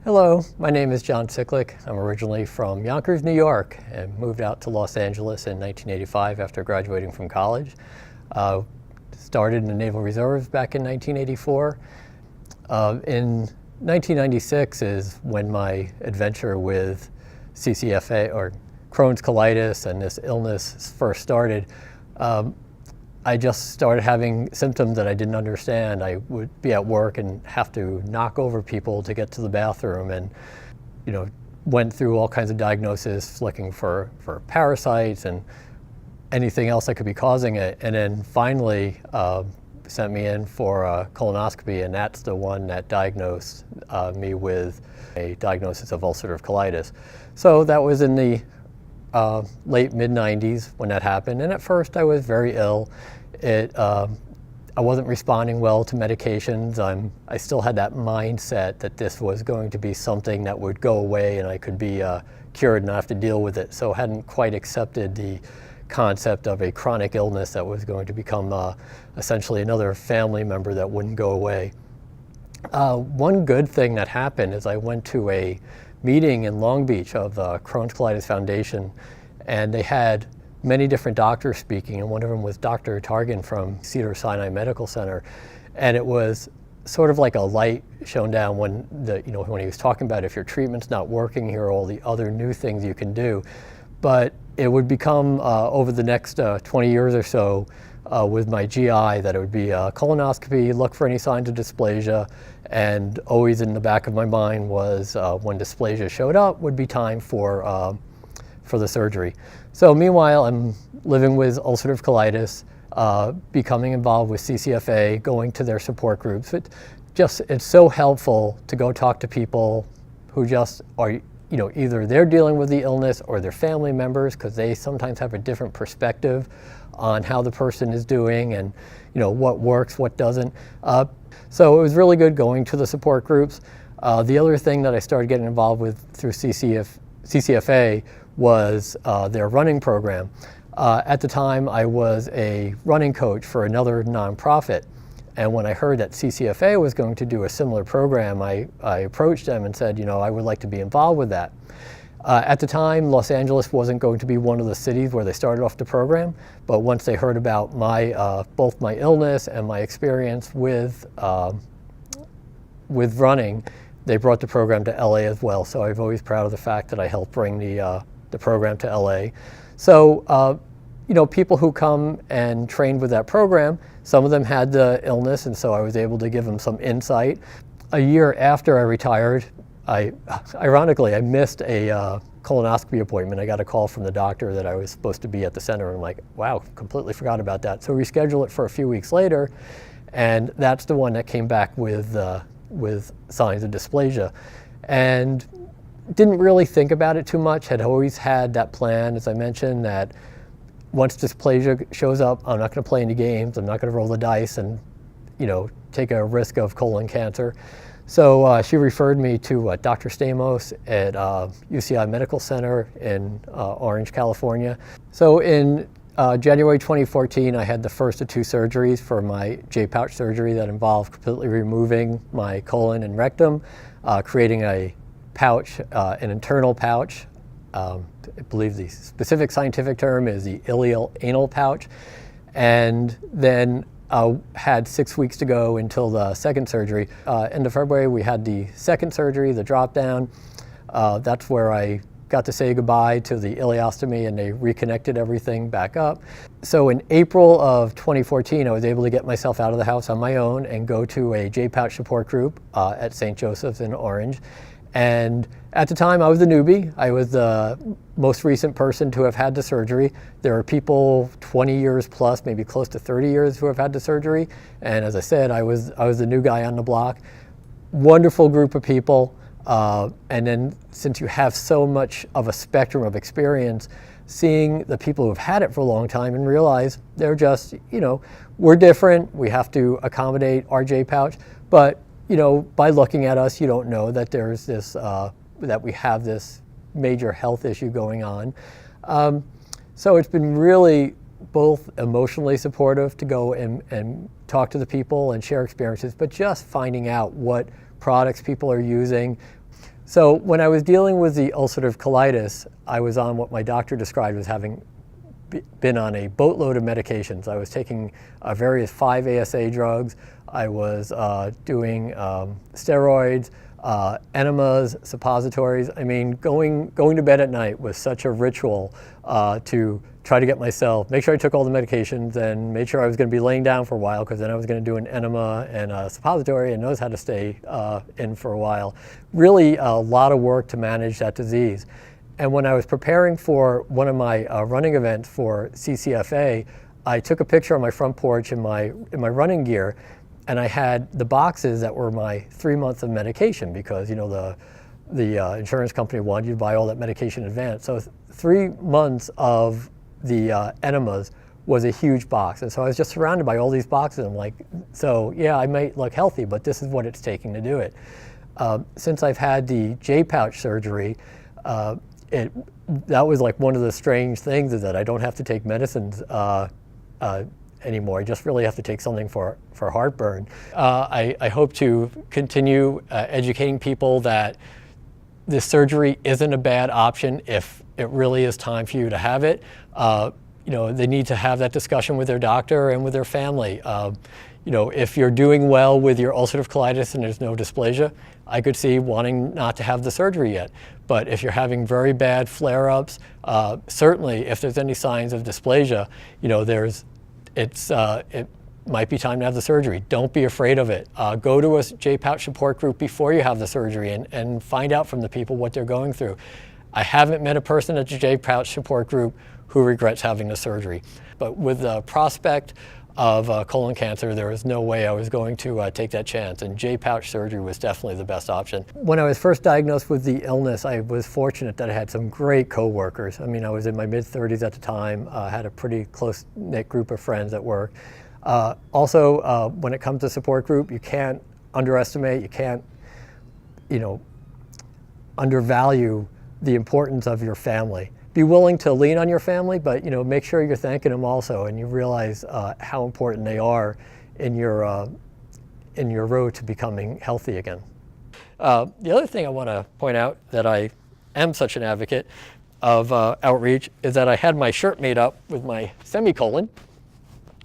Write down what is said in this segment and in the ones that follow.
Hello, my name is John Sicklick. I'm originally from Yonkers, New York, and moved out to Los Angeles in 1985 after graduating from college. Started in the Naval Reserves back in 1984. In 1996 is when my adventure with CCFA, or Crohn's colitis, and this illness first started. I just started having symptoms that I didn't understand. I would be at work and have to knock over people to get to the bathroom, and went through all kinds of diagnoses, looking for parasites and anything else that could be causing it, and then finally sent me in for a colonoscopy, and that's the one that diagnosed me with a diagnosis of ulcerative colitis. So that was in the late mid-90s when that happened, and at first I was very ill. I wasn't responding well to medications. I still had that mindset that this was going to be something that would go away and I could be cured and not have to deal with it. So I hadn't quite accepted the concept of a chronic illness that was going to become essentially another family member that wouldn't go away. One good thing that happened is I went to a meeting in Long Beach of the Crohn's Colitis Foundation, and they had many different doctors speaking, and one of them was Dr. Targan from Cedars-Sinai Medical Center, and it was sort of like a light shone down when when he was talking about if your treatment's not working, here are all the other new things you can do. But it would become over the next 20 years or so with my GI that it would be a colonoscopy, look for any signs of dysplasia, and always in the back of my mind was when dysplasia showed up would be time for the surgery. So meanwhile, I'm living with ulcerative colitis, becoming involved with CCFA, going to their support groups. It's so helpful to go talk to people who just are, either they're dealing with the illness or their family members, because they sometimes have a different perspective on how the person is doing and what works, what doesn't. So it was really good going to the support groups. The other thing that I started getting involved with through CCFA was their running program. At the time, I was a running coach for another nonprofit, and when I heard that CCFA was going to do a similar program, I approached them and said, I would like to be involved with that. At the time, Los Angeles wasn't going to be one of the cities where they started off the program, but once they heard about both my illness and my experience with running, they brought the program to LA as well. So I'm always proud of the fact that I helped bring the program to LA. So people who come and train with that program, some of them had the illness, and so I was able to give them some insight. A year after I retired, ironically, I missed a colonoscopy appointment. I got a call from the doctor that I was supposed to be at the center, and I'm like, wow, completely forgot about that. So rescheduled it for a few weeks later, and that's the one that came back with signs of dysplasia. And didn't really think about it too much, had always had that plan, as I mentioned, that once dysplasia shows up, I'm not going to play any games, I'm not going to roll the dice and take a risk of colon cancer. So she referred me to Dr. Stamos at UCI Medical Center in Orange, California. So in January 2014, I had the first of two surgeries for my J-pouch surgery that involved completely removing my colon and rectum, creating a pouch, an internal pouch. I believe the specific scientific term is the ileal anal pouch. And then had 6 weeks to go until the second surgery. End of February, we had the second surgery, the drop down. That's where I got to say goodbye to the ileostomy, and they reconnected everything back up. So in April of 2014, I was able to get myself out of the house on my own and go to a J-pouch support group at St. Joseph's in Orange. And at the time, I was a newbie. I was the most recent person to have had the surgery. There are people 20 years plus, maybe close to 30 years, who have had the surgery. And as I said, I was the new guy on the block. Wonderful group of people. And then since you have so much of a spectrum of experience, seeing the people who've had it for a long time and realize they're just, we're different. We have to accommodate our J-pouch. But by looking at us, you don't know that there's this, that we have this major health issue going on. So it's been really both emotionally supportive to go and talk to the people and share experiences, but just finding out what products people are using. So when I was dealing with the ulcerative colitis, I was on what my doctor described as having been on a boatload of medications. I was taking various 5-ASA drugs. I was doing steroids, enemas, suppositories. I mean, going to bed at night was such a ritual to try to get myself, make sure I took all the medications and made sure I was going to be laying down for a while, because then I was going to do an enema and a suppository and knows how to stay in for a while. Really a lot of work to manage that disease. And when I was preparing for one of my running events for CCFA, I took a picture on my front porch in my running gear, and I had the boxes that were my 3 months of medication, because the insurance company wanted you to buy all that medication in advance. So 3 months of the enemas was a huge box, and so I was just surrounded by all these boxes. I'm like, so yeah, I might look healthy, but this is what it's taking to do it. Since I've had the J-pouch surgery, that was like one of the strange things, is that I don't have to take medicines anymore. I just really have to take something for heartburn. I hope to continue educating people that this surgery isn't a bad option if it really is time for you to have it. They need to have that discussion with their doctor and with their family. If you're doing well with your ulcerative colitis and there's no dysplasia, I could see wanting not to have the surgery yet. But if you're having very bad flare-ups, certainly if there's any signs of dysplasia, it might be time to have the surgery. Don't be afraid of it. Go to a J-pouch support group before you have the surgery and find out from the people what they're going through. I haven't met a person at the J-pouch support group who regrets having the surgery. But with the prospect of colon cancer, there was no way I was going to take that chance, and J-pouch surgery was definitely the best option. When I was first diagnosed with the illness, I was fortunate that I had some great coworkers. I mean, I was in my mid-30s at the time, had a pretty close-knit group of friends at work. Also, when it comes to support group, you can't underestimate, you can't, undervalue the importance of your family. Be willing to lean on your family, but make sure you're thanking them also, and you realize how important they are in your road to becoming healthy again. The other thing I want to point out, that I am such an advocate of outreach, is that I had my shirt made up with my semicolon.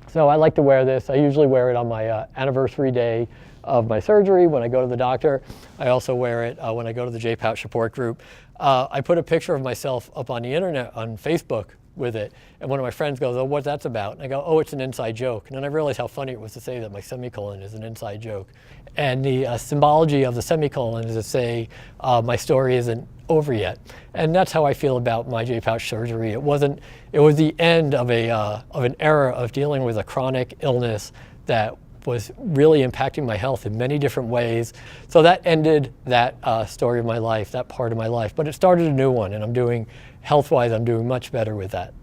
So I like to wear this. I usually wear it on my anniversary day of my surgery when I go to the doctor. I also wear it when I go to the J-pouch support group. I put a picture of myself up on the internet, on Facebook, with it, and one of my friends goes, "Oh, what's that about?" And I go, "Oh, it's an inside joke." And then I realized how funny it was to say that my semicolon is an inside joke. And the symbology of the semicolon is to say my story isn't over yet. And that's how I feel about my J-pouch surgery. It was the end of an era of dealing with a chronic illness that was really impacting my health in many different ways. So that ended that story of my life, that part of my life. But it started a new one, and health-wise, I'm doing much better with that.